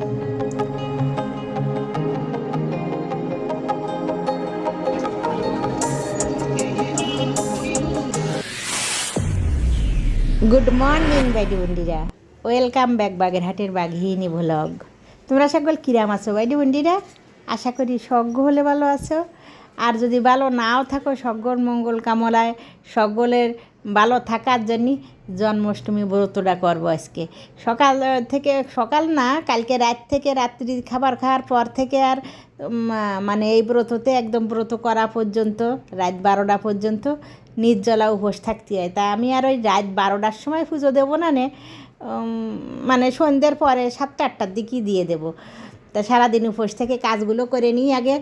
Good morning বাইডি বন্ডিরা, welcome back বাগেরহাটের বাঘিনী vlog. তোমরা সকল কিরাম আছো বাইডি বন্ডিরা? আশা করি সজ্ঞ হলে ভালো আছো, আর যদি ভালো নাও থাকো সজ্ঞর মঙ্গল কামনায় সকলের ভালো থাকার জন্যই জন্মাষ্টমী ব্রতটা করবো আজকে। সকাল না, কালকে রাত থেকে রাত্রি খাবার খাওয়ার পর থেকে আর মানে এই ব্রততে একদম ব্রত করা পর্যন্ত রাত 12টা পর্যন্ত নির্জলা উপোস থাকতে হয়। তা আমি আর ওই রাত 12টার সময় পুজো দেবো না, মানে সন্ধ্যের পরে 7টা-8টার দিকেই দিয়ে দেবো। তা সারাদিন উপোস থেকে কাজগুলো করে নিই। আগে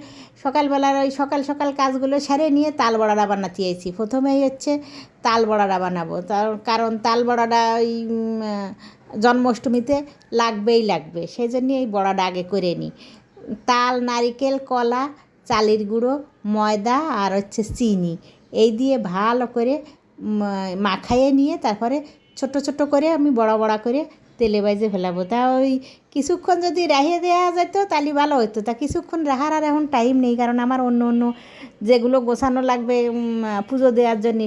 সকালবেলার ওই সকাল সকাল কাজগুলো সেরে নিয়ে তাল বড়াটা বানাতে চাইছি। প্রথমেই হচ্ছে তাল বড়াটা বানাবো, তার কারণ তাল বড়াটা ওই জন্মাষ্টমীতে লাগবে, সেই জন্যই এই বড়াটা আগে করে নিই। তাল, নারিকেল, কলা, চালের গুঁড়ো, ময়দা আর হচ্ছে চিনি, এই দিয়ে ভালো করে মাখাইয়ে নিয়ে তারপরে ছোট ছোট করে আমি বড়া বড়া করে তেলে বাইজে ফেলাবো। তা ওই কিছুক্ষণ যদি রাখিয়ে দেওয়া যেত তাহলে ভালো হতো। তা কিছুক্ষণ রাখার আর এখন টাইম নেই, কারণ আমার অন্য যেগুলো গোছানো লাগবে পুজো দেওয়ার জন্যে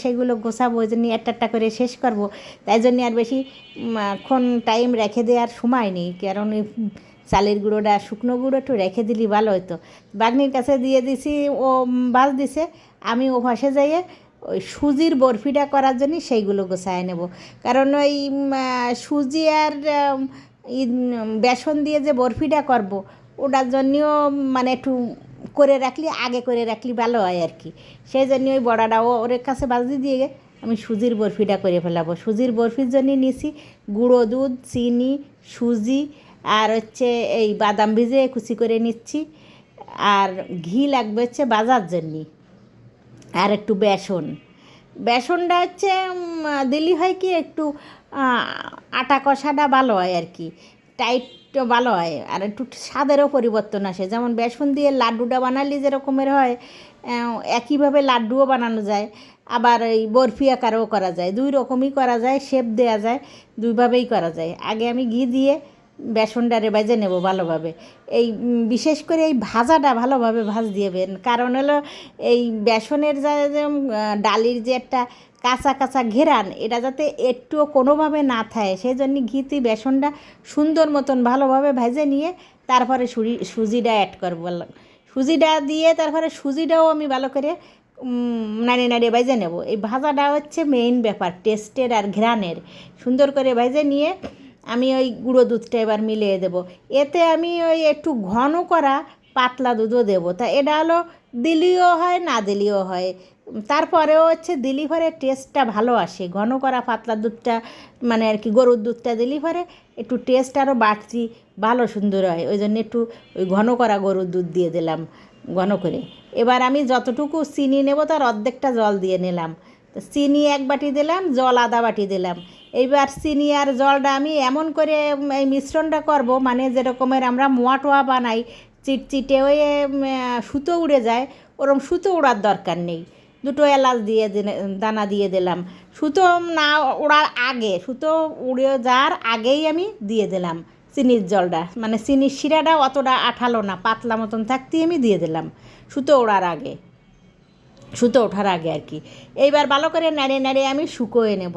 সেইগুলো গোছাবো, ওই জন্য একটা করে শেষ করব। তাই জন্যে আর বেশি টাইম রেখে দেওয়ার সময় নেই, কারণ ওই চালের গুঁড়োটা শুকনো গুঁড়ো একটু রেখে দিলে ভালো হতো। বাগনির কাছে দিয়ে দিছি, ও বাজ দিছে, আমি ও পাশে যাইয়ে ওই সুজির বরফিটা করার জন্য সেইগুলো গোছায় নেব। কারণ ওই সুজি আর বেসন দিয়ে যে বরফিটা করব, ওটার জন্যও মানে একটু আগে করে রাখলে ভালো হয় আর কি। সেই জন্য ওই বড়াটা ওর কাছে বাজি দিয়ে আমি সুজির বরফিটা করে ফেলাবো। সুজির বরফির জন্য নিছি গুঁড়ো দুধ, চিনি, সুজি আর হচ্ছে এই বাদাম ভিজে কুচি করে নিচ্ছি, আর ঘি লাগবে হচ্ছে বাজার জন্যে, আর একটু বেসনটা হচ্ছে দিলি হয় কি একটু আটা কষাটা ভালো হয় আর কি, টাইটও ভালো হয়, আর একটু স্বাদেরও পরিবর্তন আসে। যেমন বেসন দিয়ে লাড্ডুটা বানালে যেরকমের হয়, একইভাবে লাড্ডুও বানানো যায়, আবার এই বরফি আকারেও করা যায়, 2 রকমই করা যায়, শেপ দেওয়া যায়, 2ভাবেই করা যায়। আগে আমি ঘি দিয়ে বেসনটারে ভেজে নেব ভালোভাবে। এই বিশেষ করে এই ভাজাটা ভালোভাবে ভাজ দিয়েবেন, কারণ হলো এই বেসনের যে ডালির যে একটা কাঁচা ঘেরান, এটা যাতে একটুও কোনোভাবে না থাকে, সেই জন্য ঘিতে বেসনটা সুন্দর মতন ভালোভাবে ভেজে নিয়ে তারপরে সুজিটা অ্যাড করবো। সুজিটা দিয়ে তারপরে সুজিটাও আমি ভালো করে নাড়িয়ে ভেজে নেব। এই ভাজাটা হচ্ছে মেইন ব্যাপার, টেস্টের আর ঘ্রাণের। সুন্দর করে ভেজে নিয়ে আমি ওই গুঁড়ো দুধটা এবার মিলিয়ে দেবো। এতে আমি ওই একটু ঘন করা পাতলা দুধও দেবো। তা এটা হলো দিলেও হয়, না দিলেও হয়, তারপরেও হচ্ছে দিলি পরে টেস্টটা ভালো আসে। ঘন করা পাতলা দুধটা মানে আর কি গরুর দুধটা দিলি পরে একটু টেস্ট আরও বাড়তি ভালো সুন্দর হয়, ওই জন্য একটু ওই ঘন করা গরুর দুধ দিয়ে দিলাম ঘন করে। এবার আমি যতটুকু চিনি নেব তার অর্ধেকটা জল দিয়ে নিলাম। তো চিনি 1 বাটি দিলাম, জল আধা বাটি দিলাম। এইবার চিনি আর জলটা আমি এমন করে এই মিশ্রণটা করব, মানে যেরকমের আমরা মোয়া টোয়া বানাই চিটচিটে হয়ে সুতো উড়ে যায়, ওরম সুতো ওড়ার দরকার নেই। 2 এলাচ দিয়ে দানা দিয়ে দিলাম। সুতো না ওড়ার আগে, সুতো উড়ে যাওয়ার আগেই আমি দিয়ে দিলাম চিনির জলটা, মানে চিনির শিরাটা অতটা আঠালো না, পাতলা মতন থাকতেই আমি দিয়ে দিলাম সুতো ওঠার আগে আর কি। এইবার ভালো করে নাড়িয়ে আমি শুকোয়ে নেব।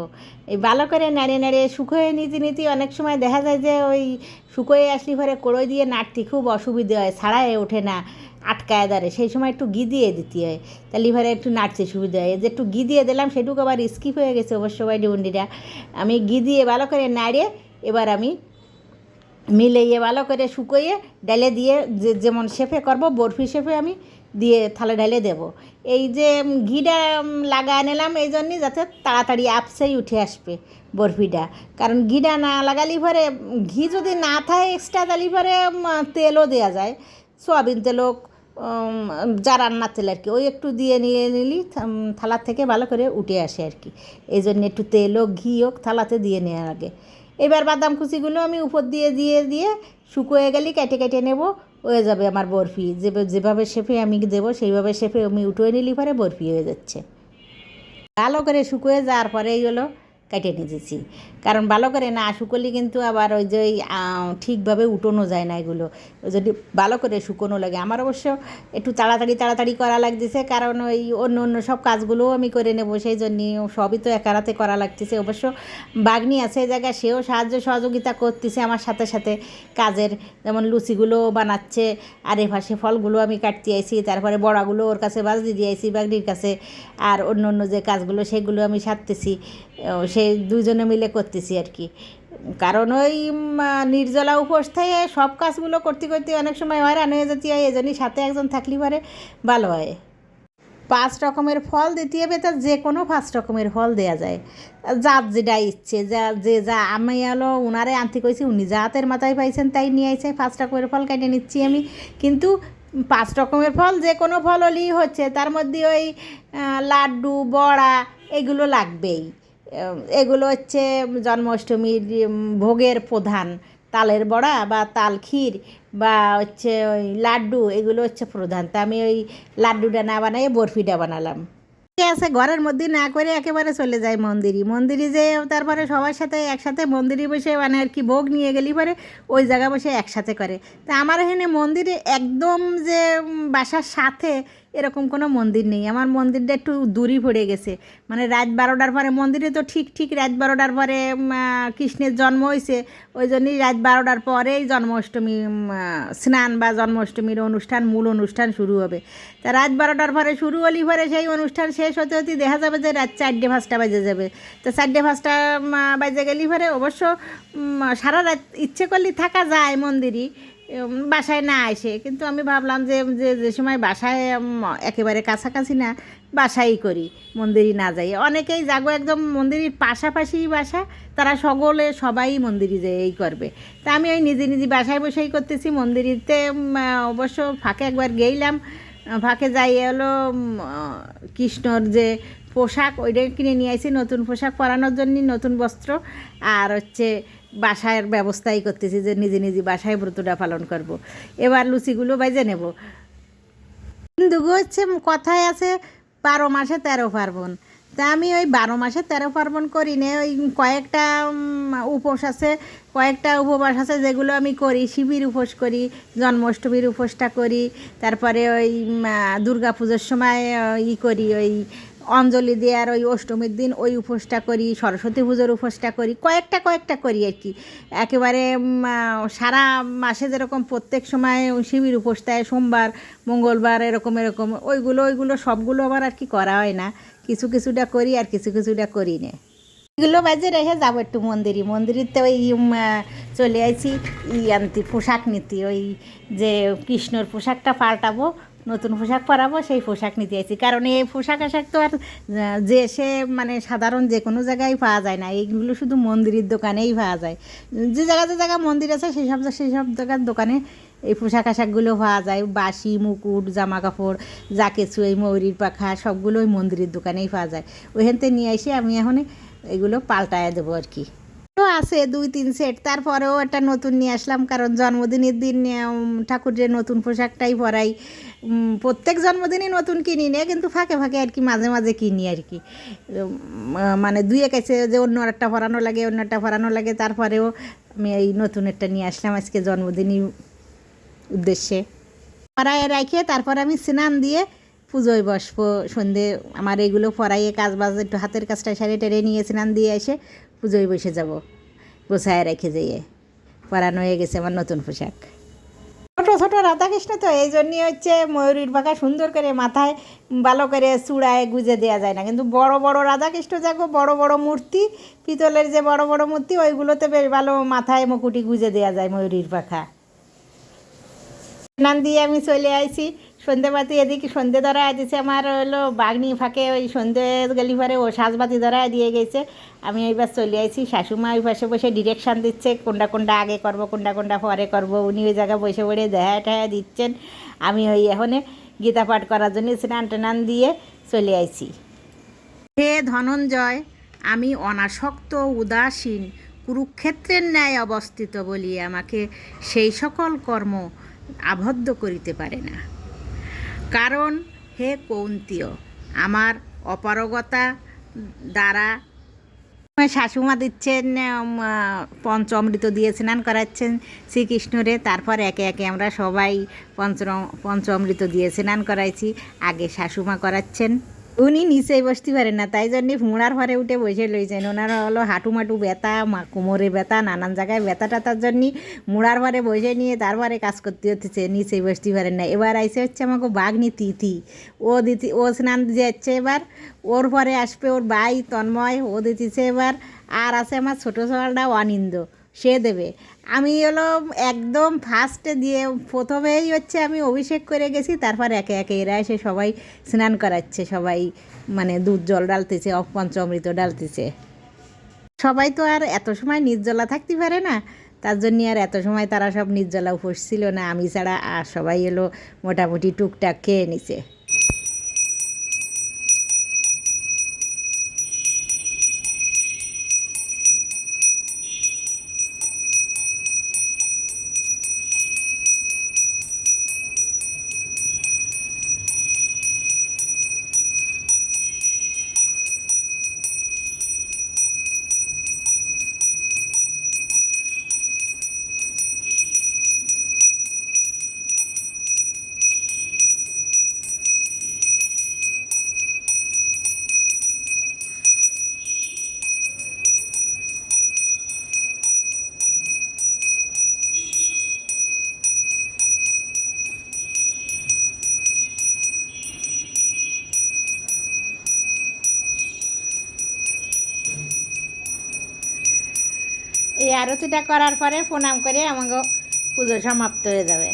এই ভালো করে নাড়িয়ে শুকোয়ে নিতে অনেক সময় দেখা যায় যে ওই শুকোয়ে আসলি পরে কড়ই দিয়ে নাড়তে খুব অসুবিধে হয়, ছাড়াই ওঠে না, আটকায় দাঁড়ে, সেই সময় একটু ঘি দিয়ে দিতে হয়, তাহলে এবারে একটু নাড়তে সুবিধা হয়। যে একটু ঘি দিয়ে দিলাম সেটুকু আবার স্কিপ হয়ে গেছে অবশ্য ভাই ডিউন্ডিটা। আমি ঘি দিয়ে ভালো করে নাড়িয়ে এবার আমি মিলিয়ে ভালো করে শুকোয়ে ডালে দিয়ে যেমন শেপে করব বরফি শেপে আমি দিয়ে থালে ঢালে দেবো। এই যে ঘিটা লাগায় নিলাম এই জন্যই যাতে তাড়াতাড়ি আপসেই উঠে আসবে বরফিটা, কারণ ঘিটা না লাগালে পরে, ঘি যদি না থাকে এক্সট্রা তাহলে পরে তেলও দেওয়া যায়, সয়াবিন তেলও, যা রান্নার তেল আর কি, ওই একটু দিয়ে নিলি থালার থেকে ভালো করে উঠে আসে আর কি। এই জন্য একটু তেল হোক ঘি হোক থালাতে দিয়ে নেওয়ার আগে। এবার বাদাম কুচিগুলো আমি উপর দিয়ে শুকোয়ে গেলে কেটে নেব, হয়ে যাবে আমার বরফি। যেভাবে শেপে আমি দেবো সেইভাবে শেপে আমি উঠিয়ে নিলি পরে বরফি হয়ে যাচ্ছে। ভালো করে শুকোয়ে যাওয়ার পরে এই হলো কেটে নিয়েছি, কারণ ভালো করে না শুকোলে কিন্তু আবার ওই যে ঠিকভাবে উঠোনো যায় না, এগুলো যদি ভালো করে শুকোনো লাগে। আমার অবশ্য একটু তাড়াতাড়ি করা লাগতেছে, কারণ ওই অন্য সব কাজগুলোও আমি করে নেবো, সেই জন্যে সবই তো একা রাতে করা লাগতেছে। অবশ্য বাগনি আছে এই জায়গায়, সেও সাহায্য সহযোগিতা করতেছে আমার সাথে সাথে কাজের, যেমন লুচিগুলো বানাচ্ছে, আর এ পাশে ফলগুলো আমি কাটতে আইছি, তারপরে বড়াগুলো ওর কাছে বাজতে দিয়ে আইছি বাগনির কাছে, আর অন্য যে কাজগুলো সেগুলো আমি সারতেছি, সে দুজনে মিলে করতেছি আর কি। কারণ ওই নির্জলা উপোস থেকে সব কাজগুলো করতে করতে অনেক সময় হয়রান হয়ে যেতে হয়, এই জন্যই সাথে একজন থাকলে পারে ভালো হয়। 5 রকমের ফল দিতে হবে, তা যে কোনো 5 রকমের ফল দেওয়া যায়, যার যেটা ইচ্ছে, যা আমি হলো উনারে আনতে কইছি, উনি যা হাতের মাথায় পাইছেন তাই নিয়ে আইছে। 5 রকমের ফল কেটে নিচ্ছি আমি, কিন্তু 5 রকমের ফল যে কোনো ফল হলেই হচ্ছে, তার মধ্যে ওই লাড্ডু বড়া এগুলো লাগবেই। এগুলো হচ্ছে জন্মাষ্টমীর ভোগের প্রধান, তালের বড়া বা তাল ক্ষীর বা হচ্ছে ওই লাড্ডু, এগুলো হচ্ছে প্রধান। তা আমি ওই লাড্ডুটা না বানাই বরফিটা বানালাম। ঠিক আছে, ঘরের মধ্যে না করে একেবারে চলে যায় মন্দিরে যে, তারপরে সবার সাথে একসাথে মন্দিরে বসে মানে আর কি ভোগ নিয়ে গেলি পরে ওই জায়গা বসে একসাথে করে। তা আমার এখানে মন্দিরে একদম যে বাসার সাথে এরকম কোনো মন্দির নেই, আমার মন্দিরটা একটু দূরই পড়ে গেছে, মানে রাত 12টার পরে মন্দিরে তো ঠিক রাত 12টার পরে কৃষ্ণের জন্ম হয়েছে, ওই জন্যই রাত 12টার পরেই জন্মাষ্টমী স্নান বা জন্মাষ্টমীর অনুষ্ঠান, মূল অনুষ্ঠান শুরু হবে। তা রাত 12টার পরে শুরু হলি পরে সেই অনুষ্ঠান শেষ হতে হতে দেখা যাবে যে রাত 4-5টা বাজে যাবে। তো 4-5টা বাজে গেলি পরে অবশ্য সারা রাত ইচ্ছে করলে থাকা যায় মন্দিরই, বাসায় না আসে, কিন্তু আমি ভাবলাম যে সময় বাসায় একেবারে কাছাকাছি না, বাসাই করি, মন্দিরই না যাই। অনেকেই যাগো একদম মন্দিরের পাশাপাশি বাসা, তারা সবাই মন্দিরে যেয়ে এই করবে। তা আমি ওই নিজে বাসায় বসেই করতেছি। মন্দিরেতে অবশ্য ফাঁকে একবার গেইলাম, ফাঁকে যাই হলো কৃষ্ণর যে পোশাক ওইটা কিনে নিয়ে আসি, নতুন পোশাক পরানোর জন্য, নতুন বস্ত্র, আর হচ্ছে বাসার ব্যবস্থাই করতেছি যে নিজে বাসায় ব্রতটা পালন করব। এবার লুচিগুলো বাইজে নেব। কিন্তু হচ্ছে কথায় আছে 12 মাসে 13 পার্বণ, তা আমি ওই 12 মাসে 13 পার্বণ করি না, ওই কয়েকটা উপোস আছে, কয়েকটা উপবাস আছে যেগুলো আমি করি। শিবের উপোস করি, জন্মাষ্টমীর উপোসটা করি, তারপরে ওই দুর্গা পুজোর সময় করি, ওই অঞ্জলি দেওয়ার ওই অষ্টমীর দিন ওই উপোসটা করি, সরস্বতী পুজোর উপোসটা করি, কয়েকটা করি আর কি। একেবারে সারা মাসে যেরকম প্রত্যেক সময় শিবের উপোস দেয়, সোমবার মঙ্গলবার এরকম ওইগুলো সবগুলো আবার আর কি করা হয় না, কিছুটা করি আর কিছুটা করি না। এগুলো বাজে রেখে যাবো একটু মন্দিরেতে ওই চলে আসি আনতি পোশাক নিতে, ওই যে কৃষ্ণর পোশাকটা পাল্টাবো, নতুন পোশাক পরাবো, সেই পোশাক নিতে আসি। কারণ এই পোশাক আশাক তো আর যে সে মানে সাধারণ যে কোনো জায়গায় পাওয়া যায় না, এইগুলো শুধু মন্দিরের দোকানেই পাওয়া যায়। যে জায়গা মন্দির আছে সেই সব জায়গার দোকানে এই পোশাক আশাকগুলো পাওয়া যায়, বাসি মুকুট জামা কাপড় যা কিছু এই ময়ূরীর পাখা সবগুলো ওই মন্দিরের দোকানেই পাওয়া যায়। ওইখান থেকে নিয়ে এসে আমি এখন এগুলো পাল্টায় দেবো আর কি। তো আছে 2-3 সেট, তারপরেও একটা নতুন নিয়ে আসলাম, কারণ জন্মদিনের দিন ঠাকুরের নতুন পোশাকটাই পরাই। প্রত্যেক জন্মদিনই নতুন কিনি না, কিন্তু ফাঁকে আর কি মাঝে কিনি আর কি। মানে দুয়ে কাছে যে অন্য একটা পরানো লাগে, তারপরেও আমি এই নতুনেরটা নিয়ে আসলাম আজকে জন্মদিনই উদ্দেশ্যে। পরায় রাখে তারপর আমি স্নান দিয়ে পুজোয় বসবো সন্ধে। আমার এগুলো পরাইয়ে কাজ বাজ একটু হাতের কাজটা টেরে নিয়ে স্নান দিয়ে এসে পুজোয় বসে যাব, গোছায় রেখে যেয়ে। পরানো হয়ে গেছে আমার নতুন পোশাক। ছোট রাধাকৃষ্ণ তো এই জন্যই হচ্ছে ময়ূরীর পাখা সুন্দর করে মাথায় ভালো করে চূড়ায় গুজে দেওয়া যায় না, কিন্তু বড় রাধাকৃষ্ণ যাগো বড় মূর্তি, পিতলের যে বড় মূর্তি, ওইগুলোতে বেশ ভালো মাথায় মুকুটি গুজে দেওয়া যায় ময়ূরীর পাখা। স্নান দিয়ে আমি চলে আইছি, সন্ধেবাতি এদিকে সন্ধে ধরায় দিছে আমার হলো বাগনি ফাঁকে, ওই সন্ধে গেলি পরে ও সাজবাতি ধরায় দিয়ে গেছে। আমি এইবার চলে আইছি, শাশুমা ওই পাশে বসে ডিরেকশান দিচ্ছে কোনটা আগে করবো, কোনটা পরে করবো। উনি ওই জায়গায় বসে দেখা দিচ্ছেন। আমি ওই এখানে গীতা পাঠ করার জন্য স্নান দিয়ে চলে আইছি। হে ধনঞ্জয়, আমি অনাসক্ত উদাসীন কুরুক্ষেত্রের ন্যায় অবস্থিত বলি আমাকে সেই সকল কর্ম আবদ্ধ করিতে পারে না। কারণ হে কৌন্তীয়, আমার অপারগতা দ্বারা আমার শাশুমা দিচ্ছেন পঞ্চামৃত দিয়ে স্নান করাচ্ছেন শ্রীকৃষ্ণরে। তারপর একে একে আমরা সবাই পঞ্চামৃত দিয়ে স্নান করাইছি। আগে শাশুমা করাচ্ছেন, উনি নিচেই বসতে পারেন না, তাই জন্যে মোড়ার ঘরে উঠে বসে লইছেন। ওনারা হলো হাঁটুমাটু ব্যথা, কোমরে ব্যথা, নানান জায়গায় ব্যথা টাতার জন্য মোড়ার ঘরে বসে নিয়ে তারপরে কাজ করতে হচ্ছে, নিচেই বসতে পারেন না। এবার আইসে হচ্ছে আমাকে বাঘনি তিথি, ও স্নান যাচ্ছে এবার, ওর পরে আসবে ওর ভাই তন্ময়, ও দিতেছে এবার। আর আছে আমার ছোটো ছোয়ালটা অনিন্দ, সে দেবে। আমি হলো একদম ফার্স্টে দিয়ে প্রথমেই হচ্ছে আমি অভিষেক করে গেছি, তারপর একে একে এরা এসে সবাই স্নান করাচ্ছে, সবাই মানে দুধ জল ডালতেছে, পঞ্চামৃত ডালতেছে। সবাই তো আর এত সময় নির্জলা থাকতে পারে না, তার জন্যে আর এত সময় তারা সব নির্জলা উপোস ছিল না, আমি ছাড়া। আর সবাই এলো মোটামুটি টুকটাক খেয়ে নিছে। এই আরতিটা করার পরে প্রণাম করে আমাকে পুজো সমাপ্ত হয়ে যাবে।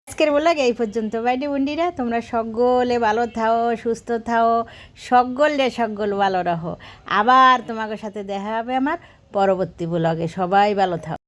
আজকের ব্লগ এই পর্যন্ত। বাইটি বন্ডিরা, তোমরা সকলে ভালো থাও, সুস্থ থাও, সকল ভালো রাখো। আবার তোমাদের সাথে দেখা হবে আমার পরবর্তী ব্লগে। সবাই ভালো থাও।